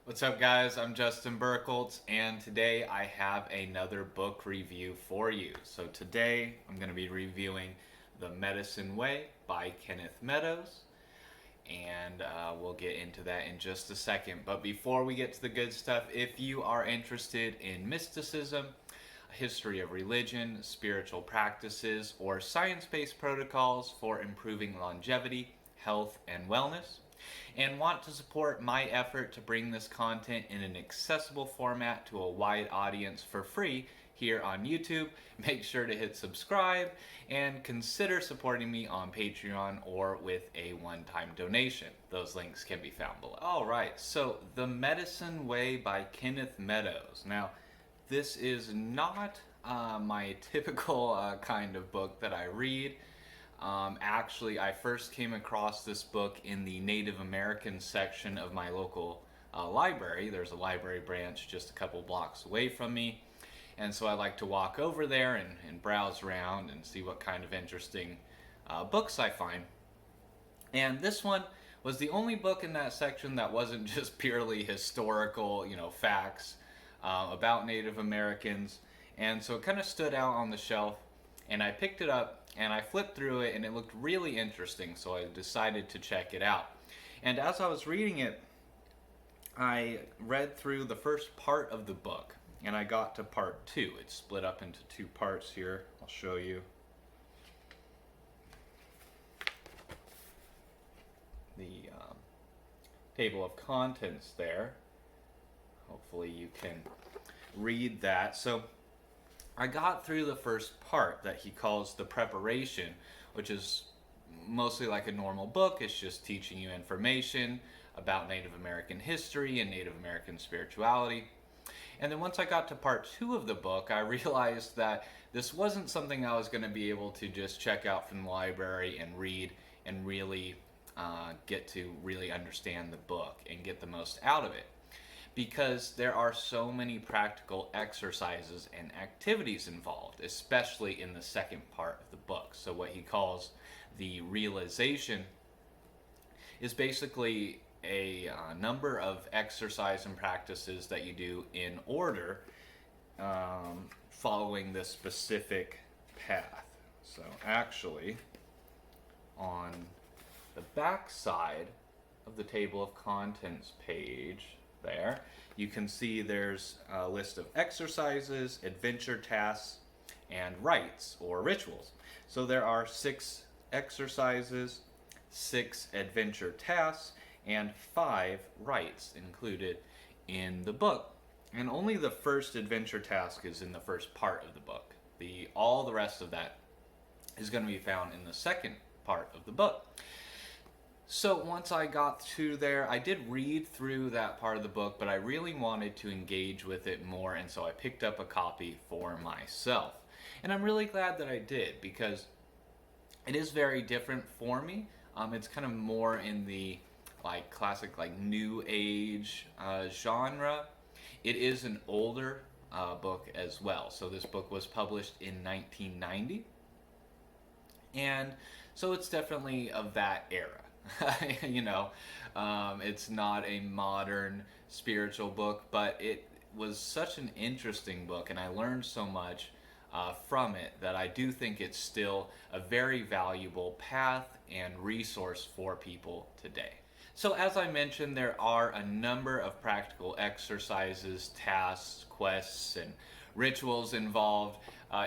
What's up, guys? I'm Justin Burkholtz, and today I have another book review for you. So today I'm going to be reviewing The Medicine Way by Kenneth Meadows, and we'll get into that in just a second. But before we get to the good stuff, if you are interested in mysticism, a history of religion, spiritual practices, or science-based protocols for improving longevity, health, and wellness, and want to support my effort to bring this content in an accessible format to a wide audience for free here on YouTube, make sure to hit subscribe and consider supporting me on Patreon or with a one-time donation. Those links can be found below. All right, so The Medicine Way by Kenneth Meadows. Now, this is not my typical kind of book that I read. Actually, I first came across this book in the Native American section of my local library. There's a library branch just a couple blocks away from me. And so I like to walk over there and browse around and see what kind of interesting books I find. And this one was the only book in that section that wasn't just purely historical, facts about Native Americans. And so it kind of stood out on the shelf, and I picked it up and I flipped through it, and it looked really interesting, so I decided to check it out. And as I was reading it, I read through the first part of the book, and I got to part two. It's split up into two parts here. I'll show you. The table of contents there. Hopefully you can read that. So I got through the first part that he calls the preparation, which is mostly like a normal book. It's just teaching you information about Native American history and Native American spirituality. And then once I got to part two of the book, I realized that this wasn't something I was going to be able to just check out from the library and read and really get to really understand the book and get the most out of it, because there are so many practical exercises and activities involved, especially in the second part of the book. So what he calls the realization is basically a number of exercise and practices that you do in order, following this specific path. So actually, on the back side of the table of contents page there, you can see there's a list of exercises, adventure tasks, and rites or rituals. So there are 6 exercises, 6 adventure tasks, and 5 rites included in the book. And only the first adventure task is in the first part of the book. All the rest of that is going to be found in the second part of the book. So once I got to there, I did read through that part of the book, but I really wanted to engage with it more, and so I picked up a copy for myself. And I'm really glad that I did, because it is very different for me. It's kind of more in the classic new age genre. It is an older book as well. So this book was published in 1990, and so it's definitely of that era. It's not a modern spiritual book, but it was such an interesting book, and I learned so much from it that I do think it's still a very valuable path and resource for people today. So as I mentioned, there are a number of practical exercises, tasks, quests, and rituals involved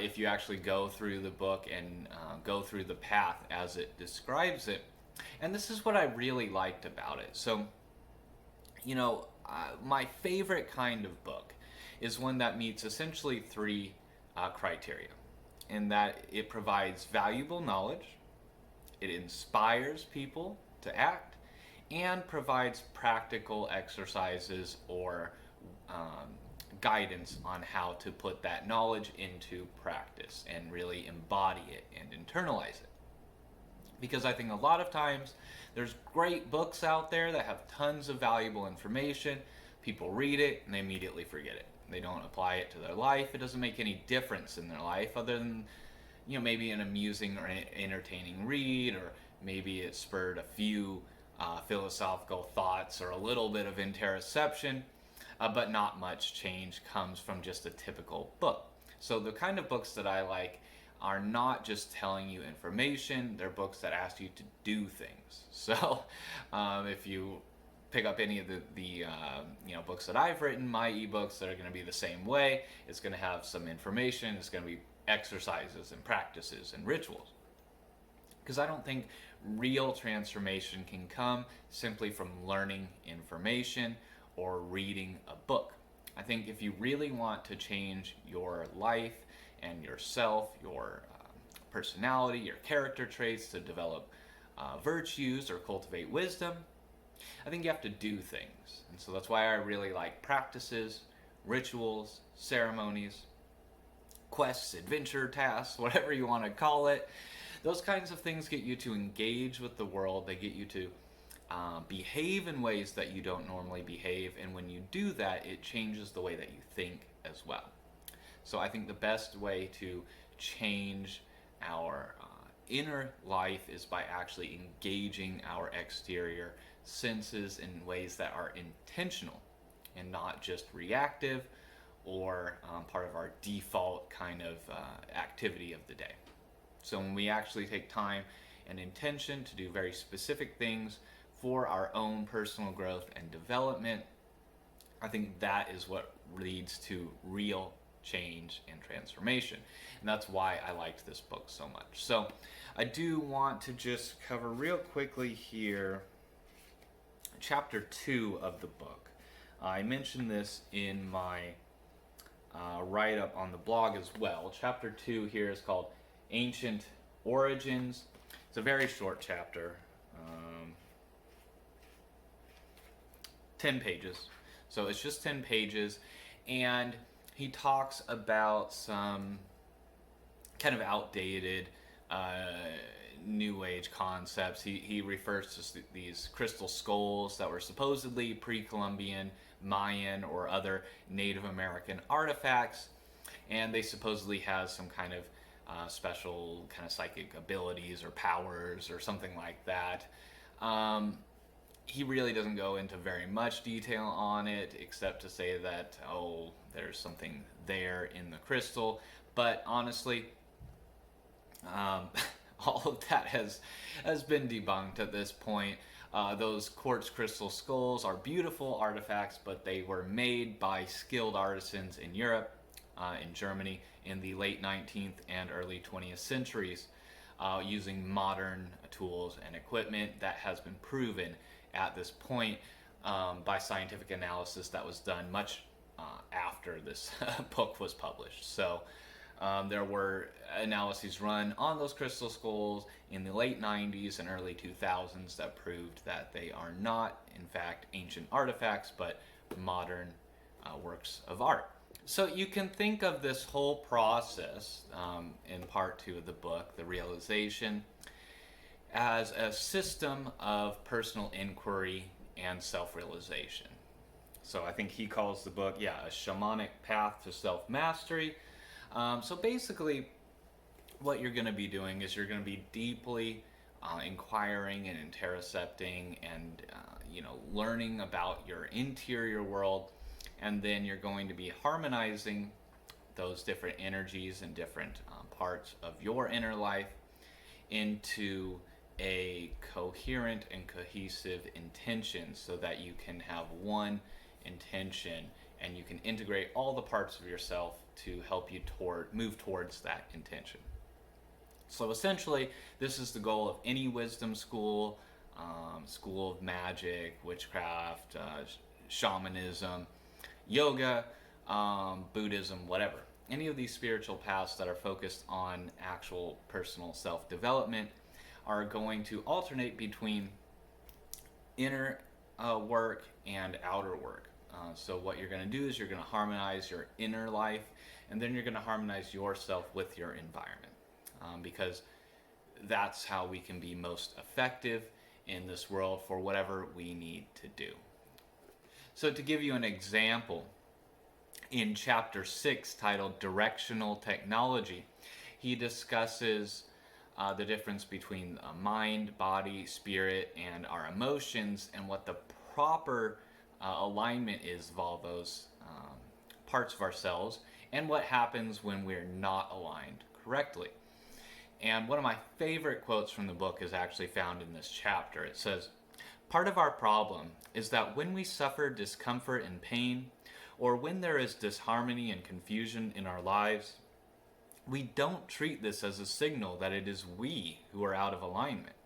if you actually go through the book and go through the path as it describes it. And this is what I really liked about it. So, my favorite kind of book is one that meets essentially 3 criteria, in that it provides valuable knowledge, it inspires people to act, and provides practical exercises or guidance on how to put that knowledge into practice and really embody it and internalize it. Because I think a lot of times there's great books out there that have tons of valuable information. People read it and they immediately forget it. They don't apply it to their life. It doesn't make any difference in their life other than, maybe an amusing or entertaining read, or maybe it spurred a few philosophical thoughts or a little bit of interoception, but not much change comes from just a typical book. So the kind of books that I like are not just telling you information, they're books that ask you to do things. So if you pick up any of the books that I've written, my ebooks that are going to be the same way, it's going to have some information, it's going to be exercises and practices and rituals. Because I don't think real transformation can come simply from learning information or reading a book. I think if you really want to change your life and yourself, your personality, your character traits, to develop virtues or cultivate wisdom, I think you have to do things. And so that's why I really like practices, rituals, ceremonies, quests, adventure tasks, whatever you want to call it. Those kinds of things get you to engage with the world. They get you to behave in ways that you don't normally behave. And when you do that, it changes the way that you think as well. So I think the best way to change our inner life is by actually engaging our exterior senses in ways that are intentional and not just reactive or part of our default kind of activity of the day. So when we actually take time and intention to do very specific things for our own personal growth and development, I think that is what leads to real change and transformation. And that's why I liked this book so much. So I do want to just cover real quickly here chapter 2 of the book. I mentioned this in my write-up on the blog as well. Chapter 2 here is called Ancient Origins. It's a very short chapter, 10 pages. So it's just 10 pages, and he talks about some kind of outdated New Age concepts. He refers to these crystal skulls that were supposedly pre-Columbian, Mayan, or other Native American artifacts, and they supposedly have some kind of special kind of psychic abilities or powers or something like that. He really doesn't go into very much detail on it, except to say that, oh, there's something there in the crystal. But honestly, all of that has been debunked at this point. Those quartz crystal skulls are beautiful artifacts, but they were made by skilled artisans in Europe, in Germany, in the late 19th and early 20th centuries, using modern tools and equipment that has been proven at this point by scientific analysis that was done much after this book was published. So there were analyses run on those crystal skulls in the late 90s and early 2000s that proved that they are not, in fact, ancient artifacts, but modern works of art. So you can think of this whole process in part 2 of the book, The Realization, as a system of personal inquiry and self-realization. So I think he calls the book, a shamanic path to self-mastery. So basically, what you're going to be doing is you're going to be deeply inquiring and interocepting and learning about your interior world, and then you're going to be harmonizing those different energies and different parts of your inner life into a coherent and cohesive intention, so that you can have one intention and you can integrate all the parts of yourself to help you move towards that intention. So essentially, this is the goal of any wisdom school, school of magic, witchcraft, shamanism, yoga, Buddhism, whatever. Any of these spiritual paths that are focused on actual personal self-development are going to alternate between inner work and outer work. So what you're going to do is you're going to harmonize your inner life, and then you're going to harmonize yourself with your environment, because that's how we can be most effective in this world for whatever we need to do. So to give you an example, in chapter 6, titled Directional Technology, he discusses the difference between mind, body, spirit, and our emotions, and what the proper alignment is of all those parts of ourselves, and what happens when we're not aligned correctly. And one of my favorite quotes from the book is actually found in this chapter. It says, "Part of our problem is that when we suffer discomfort and pain, or when there is disharmony and confusion in our lives, we don't treat this as a signal that it is we who are out of alignment,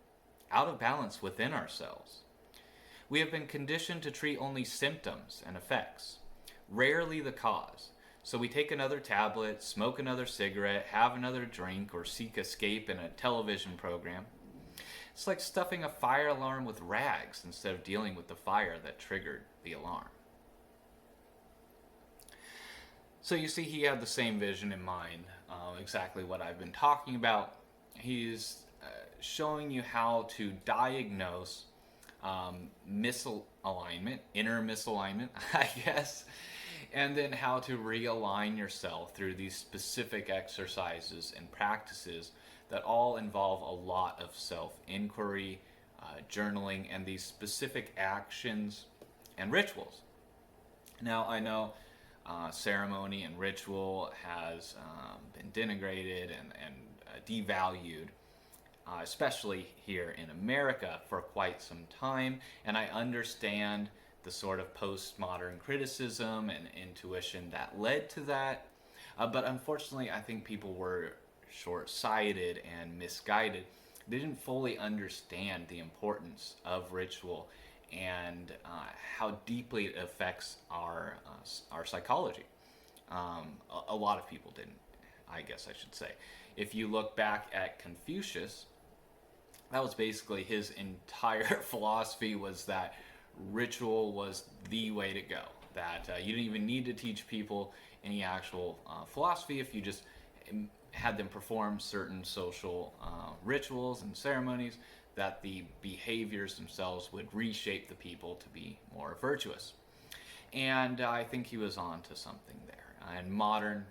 out of balance within ourselves. We have been conditioned to treat only symptoms and effects, rarely the cause. So we take another tablet, smoke another cigarette, have another drink, or seek escape in a television program. It's like stuffing a fire alarm with rags instead of dealing with the fire that triggered the alarm." So you see, he had the same vision in mind, exactly what I've been talking about. He's showing you how to diagnose misalignment, inner misalignment, I guess, and then how to realign yourself through these specific exercises and practices that all involve a lot of self-inquiry, journaling, and these specific actions and rituals. Now, I know ceremony and ritual has been denigrated and devalued, especially here in America, for quite some time, and I understand the sort of postmodern criticism and intuition that led to that. But unfortunately, I think people were short-sighted and misguided. They didn't fully understand the importance of ritual and how deeply it affects our psychology. A lot of people didn't, I guess I should say. If you look back at Confucius, that was basically his entire philosophy, was that ritual was the way to go. That you didn't even need to teach people any actual philosophy if you just had them perform certain social rituals and ceremonies, that the behaviors themselves would reshape the people to be more virtuous. And I think he was on to something there. And modern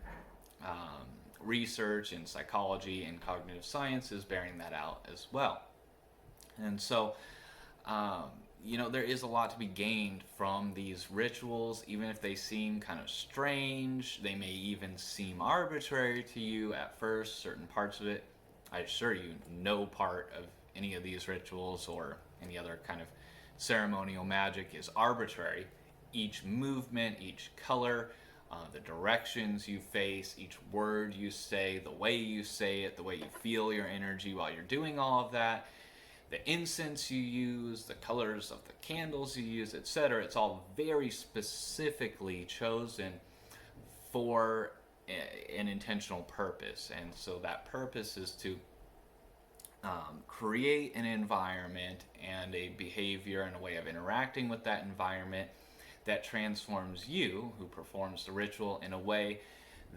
research in psychology and cognitive science is bearing that out as well. And so, there is a lot to be gained from these rituals, even if they seem kind of strange. They may even seem arbitrary to you at first, certain parts of it. I assure you, no part of any of these rituals or any other kind of ceremonial magic is arbitrary. Each movement, each color, the directions you face, each word you say, the way you say it, the way you feel your energy while you're doing all of that, the incense you use, the colors of the candles you use, etc. It's all very specifically chosen for an intentional purpose. And so that purpose is to create an environment and a behavior and a way of interacting with that environment that transforms you, who performs the ritual, in a way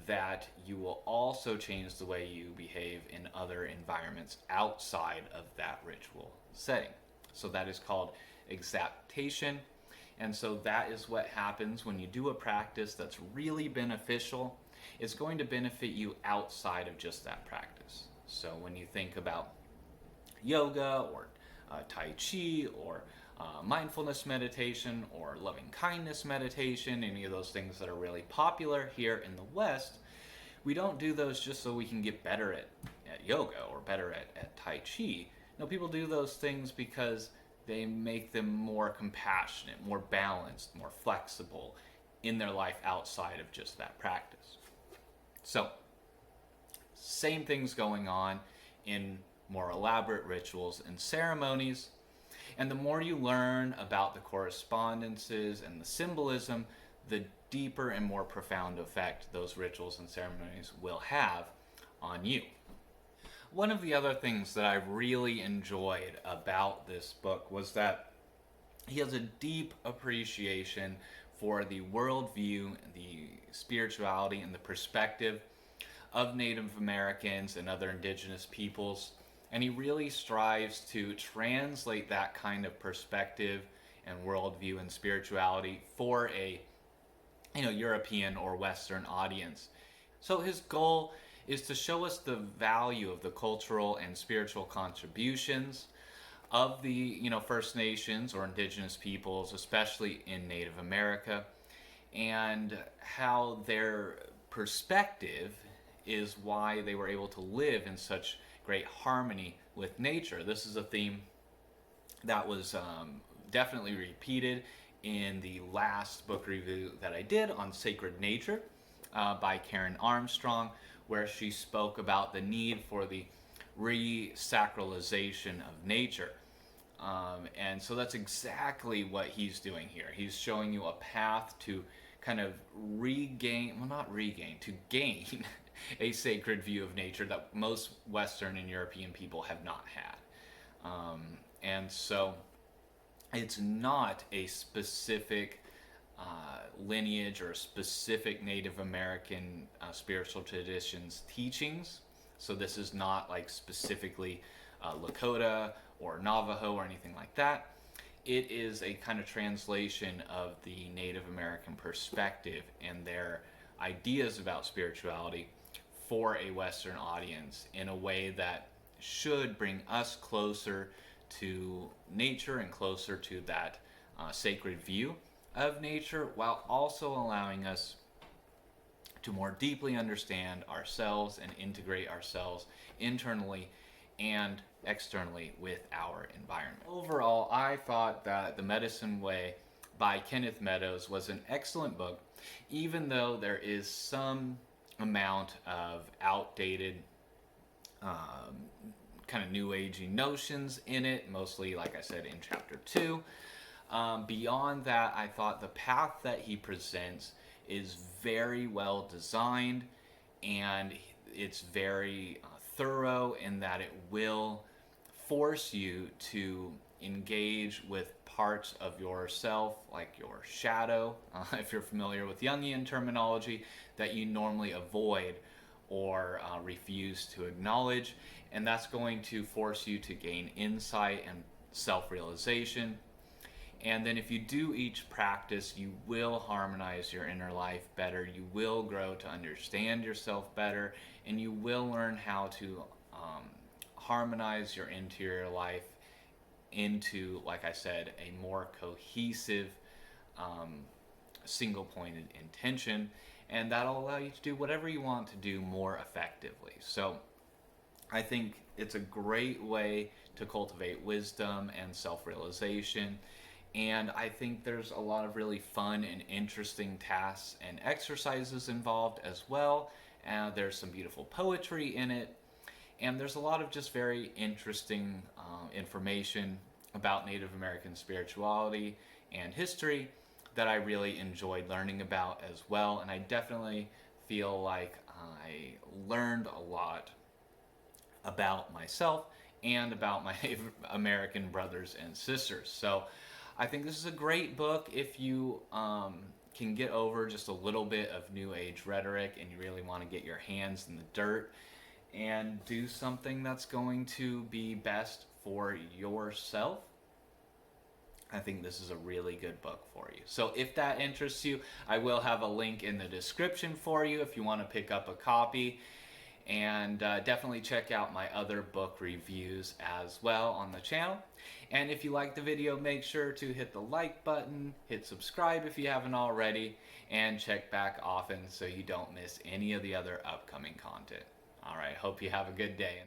that you will also change the way you behave in other environments outside of that ritual setting. So that is called exaptation. And so that is what happens when you do a practice that's really beneficial. It's going to benefit you outside of just that practice. So when you think about yoga or Tai Chi or mindfulness meditation or loving kindness meditation, any of those things that are really popular here in the West, we don't do those just so we can get better at yoga or better at Tai Chi. No, people do those things because they make them more compassionate, more balanced, more flexible in their life outside of just that practice. So, same things going on in more elaborate rituals and ceremonies. And the more you learn about the correspondences and the symbolism, the deeper and more profound effect those rituals and ceremonies will have on you. One of the other things that I really enjoyed about this book was that he has a deep appreciation for the worldview, the spirituality, and the perspective of Native Americans and other indigenous peoples. And he really strives to translate that kind of perspective and worldview and spirituality for a European or Western audience. So his goal is to show us the value of the cultural and spiritual contributions of the First Nations or indigenous peoples, especially in Native America, and how their perspective is why they were able to live in such great harmony with nature. This is a theme that was definitely repeated in the last book review that I did on Sacred Nature by Karen Armstrong, where she spoke about the need for the re-sacralization of nature. And so that's exactly what he's doing here. He's showing you a path to kind of regain, well, not regain, to gain a sacred view of nature that most Western and European people have not had. And so it's not a specific lineage or a specific Native American spiritual traditions teachings. So this is not like specifically Lakota or Navajo or anything like that. It is a kind of translation of the Native American perspective and their ideas about spirituality for a Western audience in a way that should bring us closer to nature and closer to that sacred view of nature, while also allowing us to more deeply understand ourselves and integrate ourselves internally and externally with our environment. Overall, I thought that The Medicine Way by Kenneth Meadows was an excellent book, even though there is some amount of outdated kind of new agey notions in it, mostly, like I said, in chapter 2. Beyond that, I thought the path that he presents is very well designed, and it's very thorough in that it will force you to engage with parts of yourself, like your shadow, if you're familiar with Jungian terminology, that you normally avoid or refuse to acknowledge. And that's going to force you to gain insight and self-realization. And then if you do each practice, you will harmonize your inner life better. You will grow to understand yourself better, and you will learn how to harmonize your interior life into, like I said, a more cohesive, single-pointed intention, and that'll allow you to do whatever you want to do more effectively. So I think it's a great way to cultivate wisdom and self-realization. And I think there's a lot of really fun and interesting tasks and exercises involved as well. There's some beautiful poetry in it. And there's a lot of just very interesting information about Native American spirituality and history that I really enjoyed learning about as well. And I definitely feel like I learned a lot about myself and about my American brothers and sisters. So I think this is a great book if you can get over just a little bit of New Age rhetoric and you really want to get your hands in the dirt and do something that's going to be best for yourself. I think this is a really good book for you. So if that interests you, I will have a link in the description for you if you want to pick up a copy. And definitely check out my other book reviews as well on the channel. And if you like the video, make sure to hit the like button, hit subscribe if you haven't already, and check back often so you don't miss any of the other upcoming content. All right, hope you have a good day.